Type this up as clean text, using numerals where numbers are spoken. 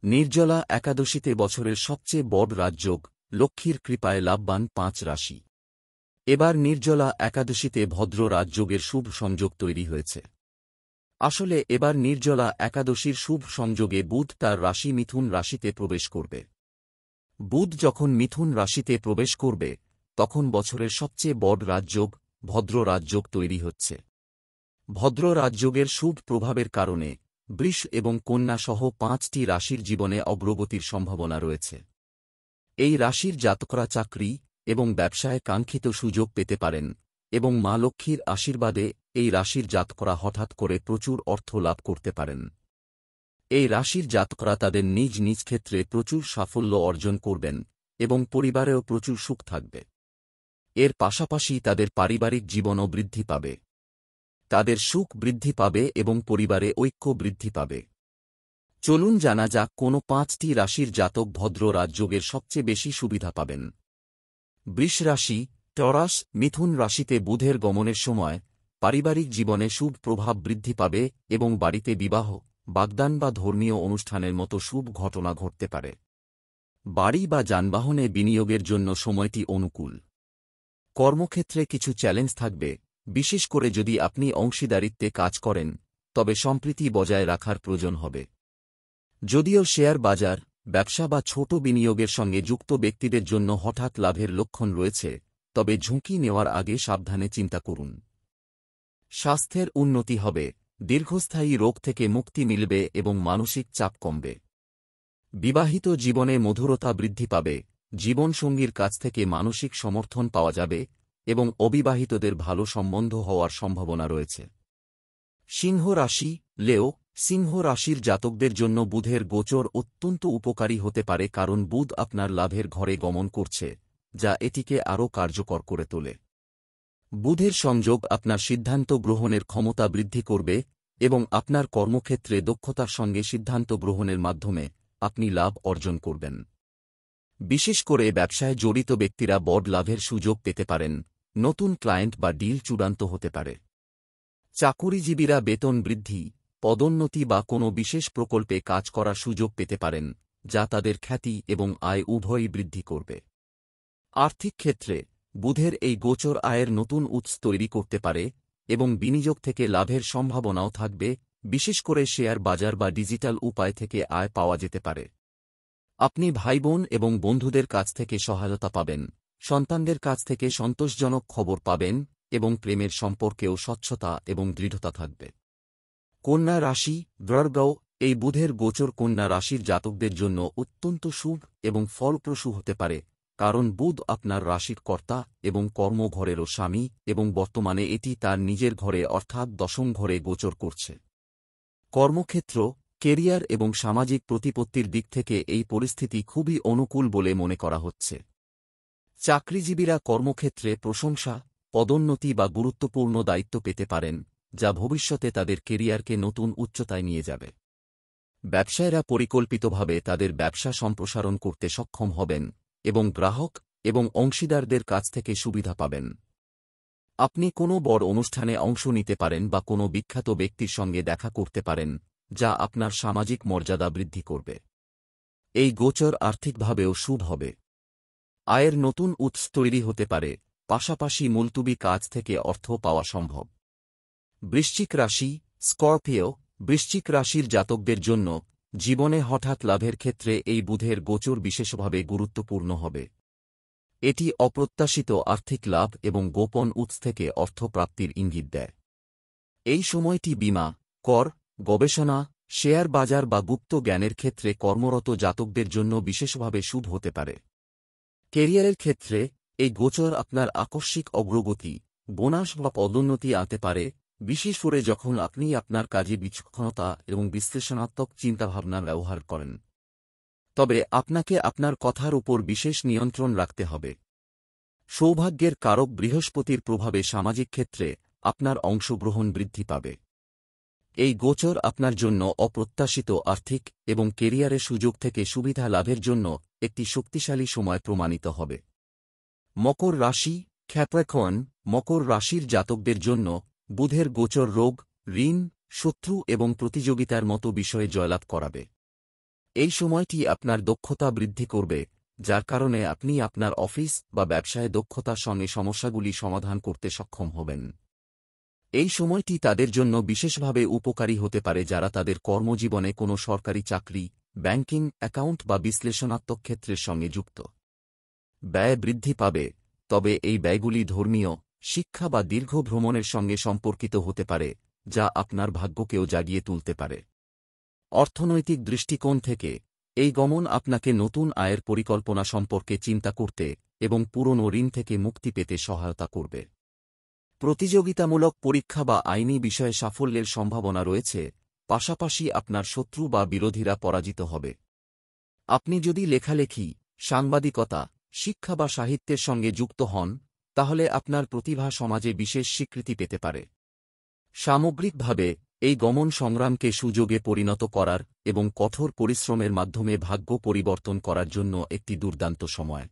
নির্জলা একাদশীতে বছরের সবচেয়ে বড় রাজযোগ, লক্ষ্মীর কৃপায় লাভবান 5 রাশি। এবার নির্জলা একাদশীতে ভদ্র রাজযোগের শুভ সংযোগ তৈরি হয়েছে। আসলে এবার নির্জলা একাদশীর শুভ সংযোগে বুধ তার রাশি মিথুন রাশিতে প্রবেশ করবে। বুধ যখন মিথুন রাশিতে প্রবেশ করবে, তখন বছরের সবচেয়ে বড় রাজযোগ, ভদ্র রাজযোগ তৈরি হচ্ছে। ভদ্র রাজযোগের শুভ প্রভাবের কারণে বৃষ এবং কন্যা সহ 5টি রাশির জীবনে অগ্রগতির সম্ভাবনা রয়েছে। এই রাশির জাতকরা চাকরি এবং ব্যবসায় কাঙ্ক্ষিত সুযোগ পেতে পারেন এবং মা লক্ষ্মীর আশীর্বাদে এই রাশির জাতকরা হঠাৎ করে প্রচুর অর্থ লাভ করতে পারেন। এই রাশির জাতকরা তাদের নিজ নিজ ক্ষেত্রে প্রচুর সাফল্য অর্জন করবেন এবং পরিবারেও প্রচুর সুখ থাকবে। এর পাশাপাশি তাদের পারিবারিক জীবনও বৃদ্ধি পাবে। তাদের সুখ বৃদ্ধি পাবে এবং পরিবারে ঐক্য বৃদ্ধি পাবে। চলুন জানা যাক কোন 5টি রাশির জাতক ভদ্র রাজযোগের সবচেয়ে বেশি সুবিধা পাবেন। বৃষ রাশি, টরাস, মিথুন রাশিতে বুধের গমনের সময় পারিবারিক জীবনে শুভ প্রভাব বৃদ্ধি পাবে এবং বাড়িতে বিবাহ, বাগদান বা ধর্মীয় অনুষ্ঠানের মতো শুভ ঘটনা ঘটতে পারে। বাড়ি বা যানবাহনে বিনিয়োগের জন্য সময়টি অনুকূল। কর্মক্ষেত্রে কিছু চ্যালেঞ্জ থাকবে, বিশেষ করে যদি আপনি অংশীদারিত্বে কাজ করেন, তবে সম্প্রীতি বজায় রাখার প্রয়োজন হবে। যদিও শেয়ার বাজার, ব্যবসা বা ছোট বিনিয়োগের সঙ্গে যুক্ত ব্যক্তিদের জন্য হঠাৎ লাভের লক্ষণ রয়েছে, তবে ঝুঁকি নেওয়ার আগে সাবধানে চিন্তা করুন। স্বাস্থ্যের উন্নতি হবে, দীর্ঘস্থায়ী রোগ থেকে মুক্তি মিলবে এবং মানসিক চাপ কমবে। বিবাহিত জীবনে মধুরতা বৃদ্ধি পাবে, জীবনসঙ্গীর কাছ থেকে মানসিক সমর্থন পাওয়া যাবে এবং অবিবাহিতদের ভালো সম্বন্ধ হওয়ার সম্ভাবনা রয়েছে। সিংহ রাশি, লেও, সিংহ রাশির জাতকদের জন্য বুধের গোচর অত্যন্ত উপকারী হতে পারে, কারণ বুধ আপনার লাভের ঘরে গমন করছে, যা এটিকে আরও কার্যকর করে তোলে। বুধের সংযোগ আপনার সিদ্ধান্ত গ্রহণের ক্ষমতা বৃদ্ধি করবে এবং আপনার কর্মক্ষেত্রে দক্ষতার সঙ্গে সিদ্ধান্ত গ্রহণের মাধ্যমে আপনি লাভ অর্জন করবেন। বিশেষ করে ব্যবসায় জড়িত ব্যক্তিরা বড় লাভের সুযোগ পেতে পারেন, নতুন ক্লায়েন্ট বা ডিল চূড়ান্ত হতে পারে। চাকুরিজীবীরা বেতন বৃদ্ধি, পদোন্নতি বা কোনো বিশেষ প্রকল্পে কাজ করার সুযোগ পেতে পারেন, যা তাদের খ্যাতি এবং আয় উভয়ই বৃদ্ধি করবে। আর্থিক ক্ষেত্রে বুধের এই গোচর আয়ের নতুন উৎস তৈরি করতে পারে এবং বিনিয়োগ থেকে লাভের সম্ভাবনাও থাকবে, বিশেষ করে শেয়ার বাজার বা ডিজিটাল উপায় থেকে আয় পাওয়া যেতে পারে। আপনি ভাইবোন এবং বন্ধুদের কাছ থেকে সহায়তা পাবেন, সন্তানদের কাছ থেকে সন্তোষজনক খবর পাবেন এবং প্রেমের সম্পর্কেও স্বচ্ছতা এবং দৃঢ়তা থাকবে। কন্যা রাশি, দ্বর্গও, এই বুধের গোচর কন্যা রাশির জাতকদের জন্য অত্যন্ত শুভ এবং ফলপ্রসূ হতে পারে, কারণ বুধ আপনার রাশির কর্তা এবং কর্মঘরেরও স্বামী এবং বর্তমানে এটি তার নিজের ঘরে অর্থাৎ 10ম ঘরে গোচর করছে। কর্মক্ষেত্র, কেরিয়ার এবং সামাজিক প্রতিপত্তির দিক থেকে এই পরিস্থিতি খুবই অনুকূল বলে মনে করা হচ্ছে। চাকরিজীবীরা কর্মক্ষেত্রে প্রশংসা, পদোন্নতি বা গুরুত্বপূর্ণ দায়িত্ব পেতে পারেন, যা ভবিষ্যতে তাদের কেরিয়ারকে নতুন উচ্চতায় নিয়ে যাবে। ব্যবসায়ীরা পরিকল্পিতভাবে তাদের ব্যবসা সম্প্রসারণ করতে সক্ষম হবেন এবং গ্রাহক এবং অংশীদারদের কাছ থেকে সুবিধা পাবেন। আপনি কোনো বড় অনুষ্ঠানে অংশ নিতে পারেন বা কোনো বিখ্যাত ব্যক্তির সঙ্গে দেখা করতে পারেন, যা আপনার সামাজিক মর্যাদা বৃদ্ধি করবে। এই গোচর আর্থিকভাবেও শুভ হবে। আয়ের নতুন উৎস তৈরি হতে পারে, পাশাপাশি মুলতুবি কাজ থেকে অর্থ পাওয়া সম্ভব। বৃশ্চিক রাশি, স্করপিও, বৃশ্চিক রাশির জাতকদের জন্য জীবনে হঠাৎ লাভের ক্ষেত্রে এই বুধের গোচর বিশেষভাবে গুরুত্বপূর্ণ হবে। এটি অপ্রত্যাশিত আর্থিক লাভ এবং গোপন উৎস থেকে অর্থ প্রাপ্তির ইঙ্গিত দেয়। এই সময়টি বীমা, কর, গবেষণা, শেয়ার বাজার বা গুপ্ত জ্ঞানের ক্ষেত্রে কর্মরত জাতকদের জন্য বিশেষভাবে শুভ হতে পারে। কেরিয়ারের ক্ষেত্রে এই গোচর আপনার আকস্মিক অগ্রগতি, বোনাস বা পদোন্নতি আনতে পারে, বিশেষ করে যখন আপনি আপনার কাজে বিচক্ষণতা এবং বিশ্লেষণাত্মক চিন্তাভাবনা ব্যবহার করেন। তবে আপনাকে আপনার কথার উপর বিশেষ নিয়ন্ত্রণ রাখতে হবে। সৌভাগ্যের কারক বৃহস্পতির প্রভাবে সামাজিক ক্ষেত্রে আপনার অংশগ্রহণ বৃদ্ধি পাবে। এই গোচর আপনার জন্য অপ্রত্যাশিত আর্থিক এবং কেরিয়ারের সুযোগ থেকে সুবিধা লাভের জন্য একটি শক্তিশালী সময় প্রমাণিত হবে। মকর রাশি, ক্যাপ্রিকর্ন, মকর রাশির জাতকদের জন্য বুধের গোচর রোগ, ঋণ, শত্রু এবং প্রতিযোগিতার মতো বিষয়ে জয়লাভ করাবে। এই সময়টি আপনার দক্ষতা বৃদ্ধি করবে, যার কারণে আপনি আপনার অফিস বা ব্যবসায় দক্ষতার সঙ্গে সমস্যাগুলি সমাধান করতে সক্ষম হবেন। এই সময়টি তাদের জন্য বিশেষভাবে উপকারী হতে পারে যারা তাদের কর্মজীবনে কোনো সরকারি চাকরি, ব্যাংকিং, অ্যাকাউন্ট বা বিশ্লেষণাত্মক ক্ষেত্রের সঙ্গে যুক্ত। ব্যয় বৃদ্ধি পাবে, তবে এই ব্যয়গুলি ধর্মীয়, শিক্ষা বা দীর্ঘ ভ্রমণের সঙ্গে সম্পর্কিত হতে পারে, যা আপনার ভাগ্যকেও জাগিয়ে তুলতে পারে। অর্থনৈতিক দৃষ্টিকোণ থেকে এই গমন আপনাকে নতুন আয়ের পরিকল্পনা সম্পর্কে চিন্তা করতে এবং পুরনো ঋণ থেকে মুক্তি পেতে সহায়তা করবে। প্রতিযোগিতামূলক পরীক্ষা বা আইনি বিষয়ে সাফল্যের সম্ভাবনা রয়েছে, পাশাপাশি আপনার শত্রু বা বিরোধীরা পরাজিত হবে। আপনি যদি লেখালেখি, সাংবাদিকতা, শিক্ষা বা সাহিত্যের সঙ্গে যুক্ত হন, তাহলে আপনার প্রতিভা সমাজে বিশেষ স্বীকৃতি পেতে পারে। সামগ্রিকভাবে এই গমন সংগ্রামকে সুযোগে পরিণত করার এবং কঠোর পরিশ্রমের মাধ্যমে ভাগ্য পরিবর্তন করার জন্য একটি দুর্দান্ত সময়।